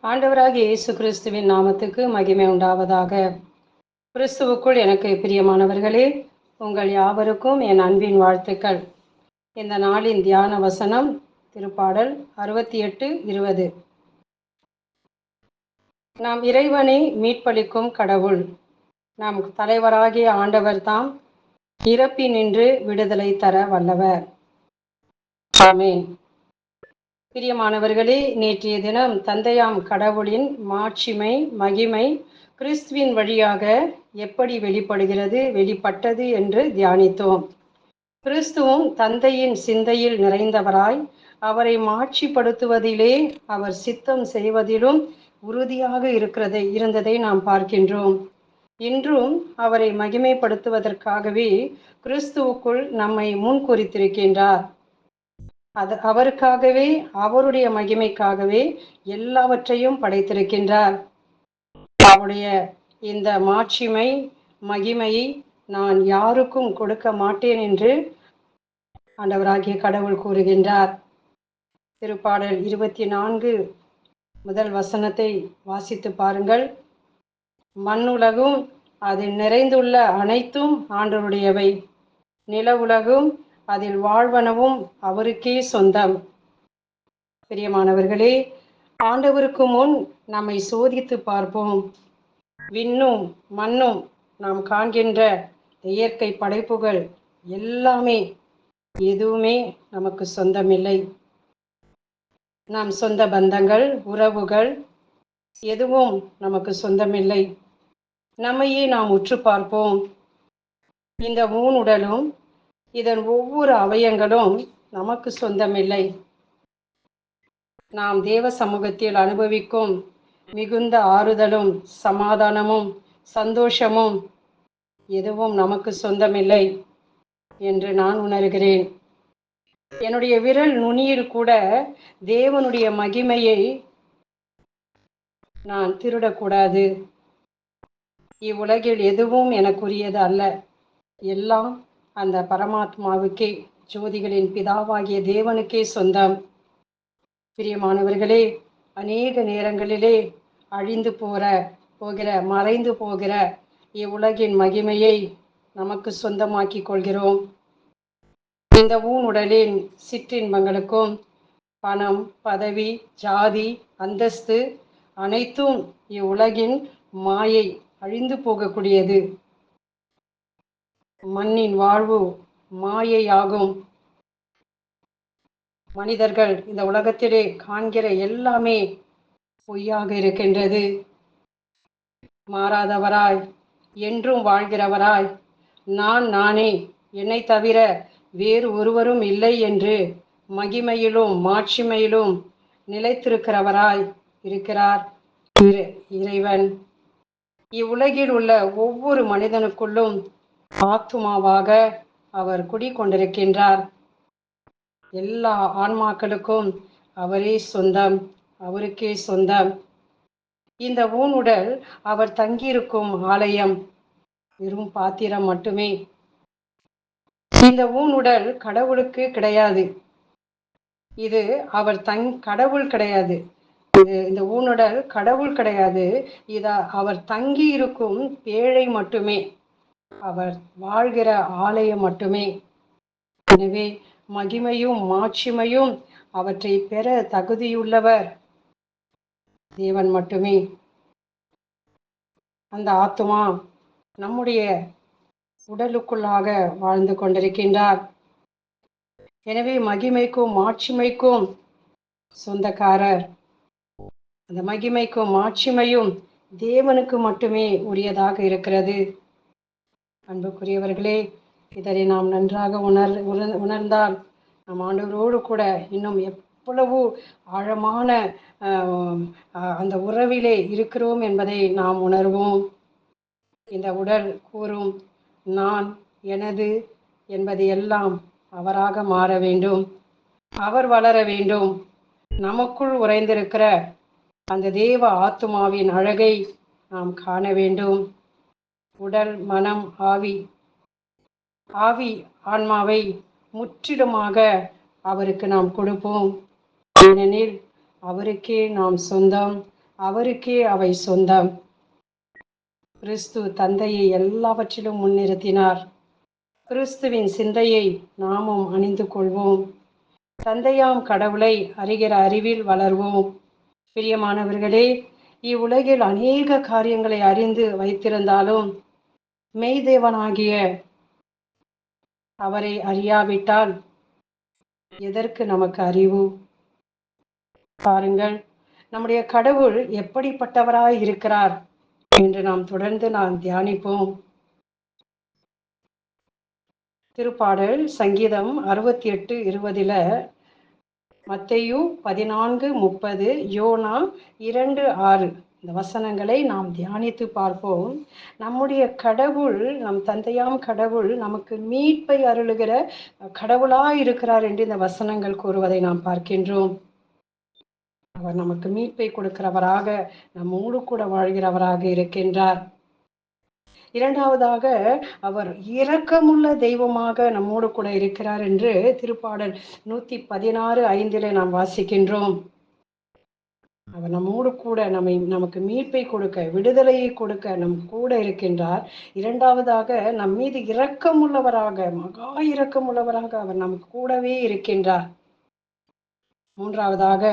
ஆண்டவராகிய இயேசு கிறிஸ்துவின் நாமத்துக்கு மகிமை உண்டாவதாக. கிறிஸ்துவுக்குள் எனக்கு பிரியமானவர்களே, உங்கள் யாவருக்கும் என் அன்பின் வாழ்த்துக்கள். இந்த நாளின் தியான வசனம் திருப்பாடல் 68:20. நாம் இறைவனை மீட்பளிக்கும் கடவுள், நம் தலைவராகிய ஆண்டவர் தாம் இறப்பினின்று விடுதலை தர வல்லவர். ஆமென். பிரியமானவர்களே, நேற்றைய தினம் தந்தையாம் கடவுளின் மாட்சிமை மகிமை கிறிஸ்துவின் வழியாக எப்படி வெளிப்பட்டது என்று தியானித்தோம். கிறிஸ்துவும் தந்தையின் சிந்தையில் நிறைந்தவராய் அவரை மாட்சிப்படுத்துவதிலே அவர் சித்தம் செய்வதிலும் உறுதியாக இருந்ததை நாம் பார்க்கின்றோம். இன்றும் அவரை மகிமைப்படுத்துவதற்காகவே கிறிஸ்துவுக்குள் நம்மை முன்குறித்திருக்கின்றார். அவருக்காகவே, அவருடைய மகிமைக்காகவே எல்லாவற்றையும் படைத்திருக்கின்றார். அவருடைய இந்த மாட்சிமை மகிமையை நான் யாருக்கும் கொடுக்க மாட்டேன் என்று ஆண்டவராகிய கடவுள் கூறுகின்றார். திருப்பாடல் 24 முதல் வசனத்தை வாசித்து பாருங்கள். மண்ணுலகும் அதில் நிறைந்துள்ள அனைத்தும் ஆண்டவருடையவை, நில உலகும் அதில் வாழ்வனவும் அவருக்கே சொந்தம். பிரியமானவர்களே, ஆண்டவருக்கு முன் நம்மை சோதித்து பார்ப்போம். விண்ணும் மண்ணும் நாம் காண்கின்ற இயற்கை படைப்புகள் எல்லாமே எதுவுமே நமக்கு சொந்தமில்லை. நம் சொந்த பந்தங்கள் உறவுகள் எதுவும் நமக்கு சொந்தமில்லை. நம்மையே நாம் உற்று பார்ப்போம். இந்த ஊனுடலும் இதன் ஒவ்வொரு அவயங்களும் நமக்கு சொந்தமில்லை. நாம் தேவ சமூகத்தில் அனுபவிக்கும் மிகுந்த ஆறுதலும் சமாதானமும் சந்தோஷமும் எதுவும் நமக்கு சொந்தமில்லை என்று நான் உணர்கிறேன். என்னுடைய விரல் நுனியில் கூட தேவனுடைய மகிமையை நான் திருடக்கூடாது. இவ்வுலகில் எதுவும் எனக்குரியது அல்ல. எல்லாம் அந்த பரமாத்மாவுக்கே, ஜோதிகளின் பிதாவாகிய தேவனுக்கே சொந்தம். பிரியமானவர்களே, அநேக நேரங்களிலே அழிந்து போகிற மறைந்து போகிற இவ்வுலகின் மகிமையை நமக்கு சொந்தமாக்கி கொள்கிறோம். இந்த ஊனுடலின் சிற்றின்பங்களுக்கும் பணம், பதவி, ஜாதி, அந்தஸ்து அனைத்தும் இவ்வுலகின் மாயை, அழிந்து போகக்கூடியது. மண்ணின் வாழ்வு மாயையாகும். மனிதர்கள் இந்த உலகத்திலே காண்கிற எல்லாமே பொய்யாக இருக்கின்றது. மாறாதவராய் என்றும் வாழ்கிறவராய், நானே, என்னை தவிர வேறு ஒருவரும் இல்லை என்று மகிமையிலும் மாட்சிமையிலும் நிலைத்திருக்கிறவராய் இருக்கிறார் இறைவன். இவ்வுலகில் உள்ள ஒவ்வொரு மனிதனுக்குள்ளும் ஆத்துமாவாக அவர் குடிகொண்டிருக்கின்றார். எல்லா ஆன்மாக்களுக்கும் அவரே சொந்தம், அவருக்கே சொந்தம். இந்த ஊனுடல் அவர் தங்கியிருக்கும் ஆலயம், வெறும் பாத்திரம் மட்டுமே. இந்த ஊனுடல் கடவுளுக்கு கிடையாது. இது அவர் கடவுள் கிடையாது. இந்த ஊனுடல் கடவுள் கிடையாது. இது அவர் தங்கி இருக்கும் பேழை மட்டுமே, அவர் வாழ்கிற ஆலயம் மட்டுமே. எனவே மகிமையும் மாட்சிமையும் அவற்றை பெற தகுதியுள்ளவர் தேவன் மட்டுமே. அந்த ஆத்துமா நம்முடைய உடலுக்குள்ளாக வாழ்ந்து கொண்டிருக்கின்றார். எனவே மகிமைக்கும் மாட்சிமைக்கும் சொந்தக்காரர். அந்த மகிமைக்கும் மாட்சிமையும் தேவனுக்கு மட்டுமே உரியதாக இருக்கிறது. அன்புக்குரியவர்களே, இதனை நாம் நன்றாக உணர்ந்தால் நம் ஆண்டவரோடு கூட இன்னும் எவ்வளவு ஆழமான அந்த உறவிலே இருக்கிறோம் என்பதை நாம் உணர்வோம். இந்த உடல் கூறும் நான், எனது என்பது எல்லாம் அவராக மாற வேண்டும். அவர் வளர வேண்டும். நமக்குள் உறைந்திருக்கிற அந்த தேவ ஆத்துமாவின் அழகை நாம் காண வேண்டும். உடல், மனம், ஆவி ஆன்மாவை முற்றிலுமாக அவருக்கு நாம் கொடுப்போம். ஏனெனில் அவருக்கே நாம் சொந்தம், அவருக்கே அவை சொந்தம். கிறிஸ்து தந்தையை எல்லாவற்றிலும் முன்னிறுத்தினார். கிறிஸ்துவின் சிந்தையை நாமும் அணிந்து கொள்வோம். தந்தையாம் கடவுளை அறிகிற அறிவில் வளர்வோம். பிரியமானவர்களே, இவ்வுலகில் அநேக காரியங்களை அறிந்து வைத்திருந்தாலும் மெய்தேவனாகிய அவரை அறியாவிட்டால் எதற்கு நமக்கு அறிவு? பாருங்கள், நம்முடைய கடவுள் எப்படிப்பட்டவராய் இருக்கிறார் என்று நாம் தொடர்ந்து தியானிப்போம். திருப்பாடல் சங்கீதம் 68:20 மத்தேயு 14:30, யோனா 2:6 இந்த வசனங்களை நாம் தியானித்து பார்ப்போம். நம்முடைய கடவுள், நம் தந்தையாம் கடவுள் நமக்கு மீட்பை அருளுகிற கடவுளாய் இருக்கிறார் என்று இந்த வசனங்கள் கூறுவதை நாம் பார்க்கின்றோம். அவர் நமக்கு மீட்பை கொடுக்கிறவராக, நம்மோடு கூட வாழ்கிறவராக இருக்கின்றார். இரண்டாவதாக, அவர் இரக்கமுள்ள தெய்வமாக நம்மோடு கூட இருக்கிறார் என்று திருப்பாடல் 116:5 நாம் வாசிக்கின்றோம். அவர் நம்மோடு கூட நமக்கு மீட்பை கொடுக்க, விடுதலையை கொடுக்க நம் கூட இருக்கின்றார். இரண்டாவதாக, நம் மீது இரக்கமுள்ளவராக, மகா இரக்கமுள்ளவராக அவர் நம் கூடவே இருக்கின்றார். மூன்றாவதாக,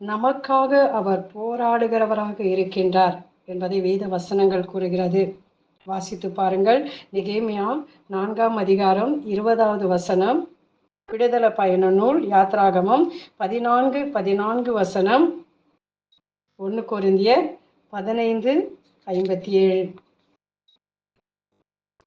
நமக்காக அவர் போராடுகிறவராக இருக்கின்றார் என்பதை வேத வசனங்கள் கூறுகிறது. வாசித்து பாருங்கள். நெகேமியா 4:20 வசனம், விடுதலை பயண நூல் யாத்ராகமம் 14:14 1 கொரிந்தியர் 15:57.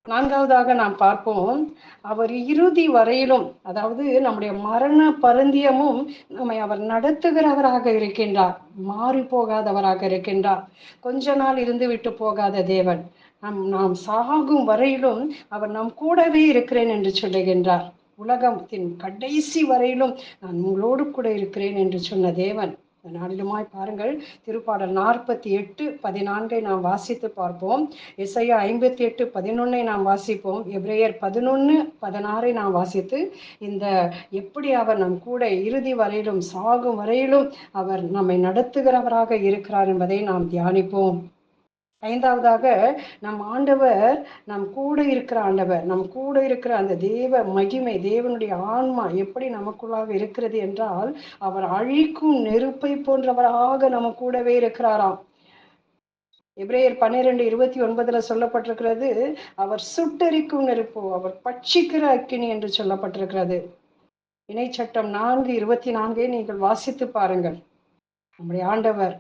நான்காவதாக நாம் பார்ப்போம், அவர் இறுதி வரையிலும், அதாவது நம்முடைய மரண பருந்தியமும் நம்மை அவர் நடத்துகிறவராக இருக்கின்றார். மாறி போகாதவராக இருக்கின்றார். கொஞ்ச நாள் இருந்து விட்டு போகாத தேவன். நாம் சாகும் வரையிலும் அவர் நம் கூடவே இருக்கிறேன் என்று சொல்லுகின்றார். உலகத்தின் கடைசி வரையிலும் நான் உங்களோடு கூட இருக்கிறேன் என்று சொன்ன தேவன். நாளிலுமாய் பாருங்கள், திருப்பாடல் 48:14 நாம் வாசித்து பார்ப்போம். எசையா 58:11 நாம் வாசிப்போம். எபிரேயர் 11:16 நாம் வாசித்து, இந்த எப்படி அவர் நம் கூட இறுதி வரையிலும், சாகும் வரையிலும் அவர் நம்மை நடத்துகிறவராக இருக்கிறார் என்பதை நாம் தியானிப்போம். ஐந்தாவதாக, நம் ஆண்டவர் நம் கூட இருக்கிற ஆண்டவர், நம் கூட இருக்கிற அந்த தேவ மகிமை, தேவனுடைய ஆன்மா எப்படி நமக்குள்ளாக இருக்கிறது என்றால், அவர் அழிக்கும் நெருப்பை போன்றவராக நம்ம கூடவே இருக்கிறாராம். எபிரேயர் 12:29 சொல்லப்பட்டிருக்கிறது, அவர் சுட்டெரிக்கும் நெருப்பு, அவர் பட்சிக்கிற அக்கினி என்று சொல்லப்பட்டிருக்கிறது. இணைச்சட்டம் 4:24 நீங்கள் வாசித்து பாருங்கள். நம்முடைய ஆண்டவர்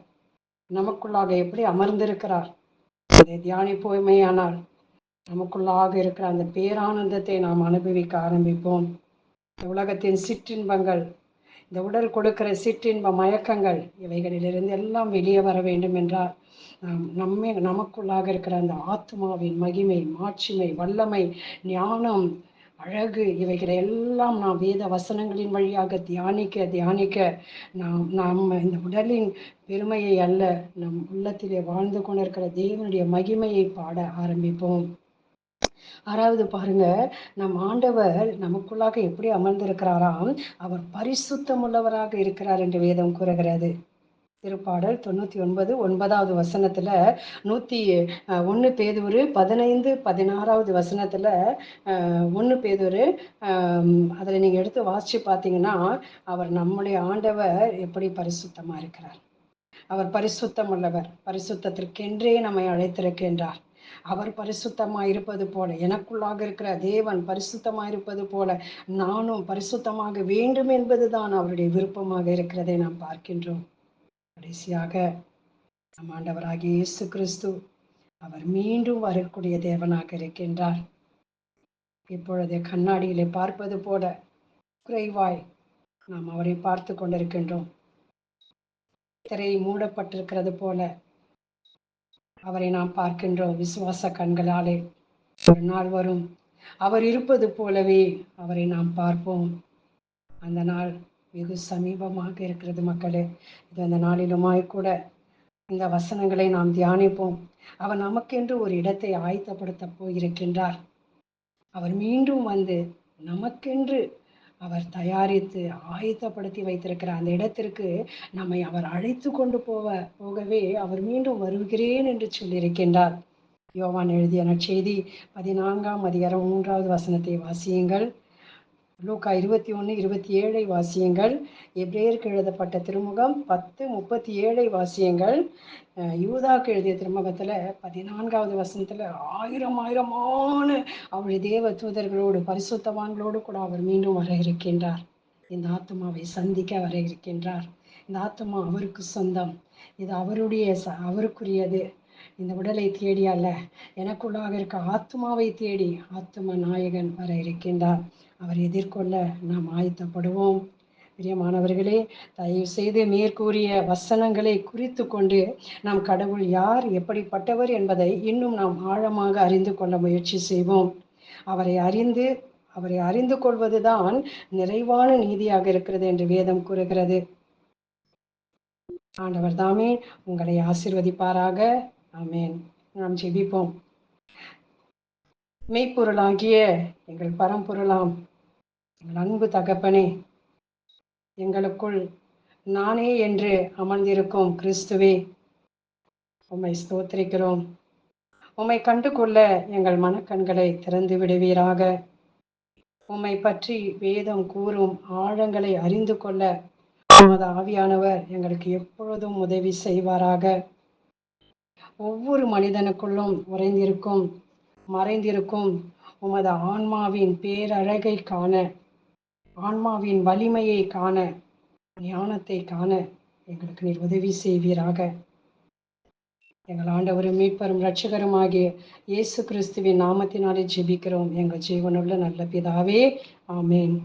நமக்குள்ளாக எப்படி அமர்ந்திருக்கிறார். அதை தியானிப்போமேயானால் நமக்குள்ளாக இருக்கிற அந்த பேரானந்தத்தை நாம் அனுபவிக்க ஆரம்பிப்போம். இந்த உலகத்தின் சிற்றின்பங்கள், இந்த உடல் கொடுக்கிற சிற்றின்ப மயக்கங்கள், இவைகளிலிருந்து எல்லாம் வெளியே வர வேண்டும் என்றால் நமக்குள்ளாக இருக்கிற அந்த ஆத்மாவின் மகிமை, மாட்சிமை, வல்லமை, ஞானம், அழகு, இவைகளை எல்லாம் நாம் வேத வசனங்களின் வழியாக தியானிக்க நாம் இந்த உடலின் பெருமையை அல்ல, நம் உள்ளத்திலே வாழ்ந்து கொண்டிருக்கிற தேவனுடைய மகிமையை பாட ஆரம்பிப்போம். ஆறாவது பாருங்க, நம் ஆண்டவர் நமக்குள்ளாக எப்படி அமர்ந்திருக்கிறாராம், அவர் பரிசுத்தம் உள்ளவராக இருக்கிறார் என்று வேதம் கூறுகிறது. திருப்பாடல் 99:9 வசனத்துல, 1 பேதுரு 15:16 1 பேதுரு அதில் நீங்கள் எடுத்து வாசிச்சு பார்த்தீங்கன்னா, அவர் நம்முடைய ஆண்டவர் எப்படி பரிசுத்தமாக இருக்கிறார். அவர் பரிசுத்தம் உள்ளவர், பரிசுத்தத்திற்கென்றே நம்மை அழைத்திருக்கின்றார். அவர் பரிசுத்தமாக இருப்பது போல, எனக்குள்ளாக இருக்கிற தேவன் பரிசுத்தமாக இருப்பது போல நானும் பரிசுத்தமாக வேண்டும் என்பதுதான் அவருடைய விருப்பமாக இருக்கிறதை நாம் பார்க்கின்றோம். கடைசியாக நம் ஆண்டவராகிய இயேசு கிறிஸ்து, அவர் மீண்டும் வரக்கூடிய தேவனாக இருக்கின்றார். இப்பொழுது கண்ணாடியிலே பார்ப்பது போல குறைவாய் நாம் அவரை பார்த்து கொண்டிருக்கின்றோம். திரை மூடப்பட்டிருக்கிறது போல அவரை நாம் பார்க்கின்றோம் விசுவாச கண்களாலே. ஒரு நாள் வரும், அவர் இருப்பது போலவே அவரை நாம் பார்ப்போம். அந்த நாள் வெகு சமீபமாக இருக்கிறது மக்களே. இது அந்த நாளிலுமாய் கூட இந்த வசனங்களை நாம் தியானிப்போம். அவர் நமக்கென்று ஒரு இடத்தை ஆயத்தப்படுத்த போயிருக்கின்றார். அவர் மீண்டும் வந்து நமக்கென்று அவர் தயாரித்து ஆயத்தப்படுத்தி வைத்திருக்கிற அந்த இடத்திற்கு நம்மை அவர் அழைத்து கொண்டு போகவே அவர் மீண்டும் வருகிறேன் என்று சொல்லியிருக்கின்றார். யோவான் எழுதிய நற்செய்தி 14ஆம் அதிகாரம் 3வது வசனத்தை வாசியுங்கள். லூக்கா 21:27 வாசியுங்கள். எபிரேயருக்கு எழுதப்பட்ட திருமுகம் 10:37 வாசியுங்கள். யூதாக்கு எழுதிய திருமுகத்துல 14வது வசனத்துல ஆயிரமான அவருடைய தேவ தூதர்களோடு பரிசுத்தவான்களோடு கூட அவர் மீண்டும் வர இருக்கின்றார். இந்த ஆத்மாவை சந்திக்க வர இருக்கின்றார். இந்த ஆத்மா அவருக்கு சொந்தம். இது அவருக்குரியது. இந்த உடலை தேடி அல்ல, எனக்குள்ளாக இருக்க ஆத்மாவை தேடி ஆத்ம நாயகன் வர இருக்கின்றார். அவர் எதிர்கொள்ள நாம் ஆயத்தப்படுவோம். பிரியமானவர்களே, தயவு செய்து மேற்கூறிய வசனங்களை குறித்து கொண்டு நாம் கடவுள் யார், எப்படிப்பட்டவர் என்பதை இன்னும் நாம் ஆழமாக அறிந்து கொள்ள முயற்சி செய்வோம். அவரை அறிந்து கொள்வதுதான் நிறைவான நீதியாக இருக்கிறது என்று வேதம் கூறுகிறது. ஆண்டவர் தாமே உங்களை ஆசீர்வதிப்பாராக. ஆமேன். நாம் ஜெபிப்போம். மெய்ப்பொருளாகிய எங்கள் பரம்பொருளாம் எங்கள் அன்பு தகப்பனே, எங்களுக்குள் நானே என்று அமர்ந்திருக்கும் கிறிஸ்துவே, உம்மை ஸ்தோத்திரிக்கிறோம். உம்மை கண்டு கொள்ள எங்கள் மனக்கண்களை திறந்து விடுவீராக. உம்மை பற்றி வேதம் கூறும் ஆழங்களை அறிந்து கொள்ள உமது ஆவியானவர் எங்களுக்கு எப்பொழுதும் உதவி செய்வாராக. ஒவ்வொரு மனிதனுக்குள்ளும் மறைந்திருக்கும் உமது ஆன்மாவின் பேரழகை காண, ஆன்மாவின் வலிமையை காண, ஞானத்தை காண எங்களுக்கு நீர் உதவி செய்வீராக. எங்கள் ஆண்டவரும் மீட்பரும் இரட்சகருமாகிய இயேசு கிறிஸ்துவின் நாமத்தினாலே ஜெபிக்கிறோம் எங்கள் ஜீவனுள்ள நல்ல பிதாவே. ஆமேன்.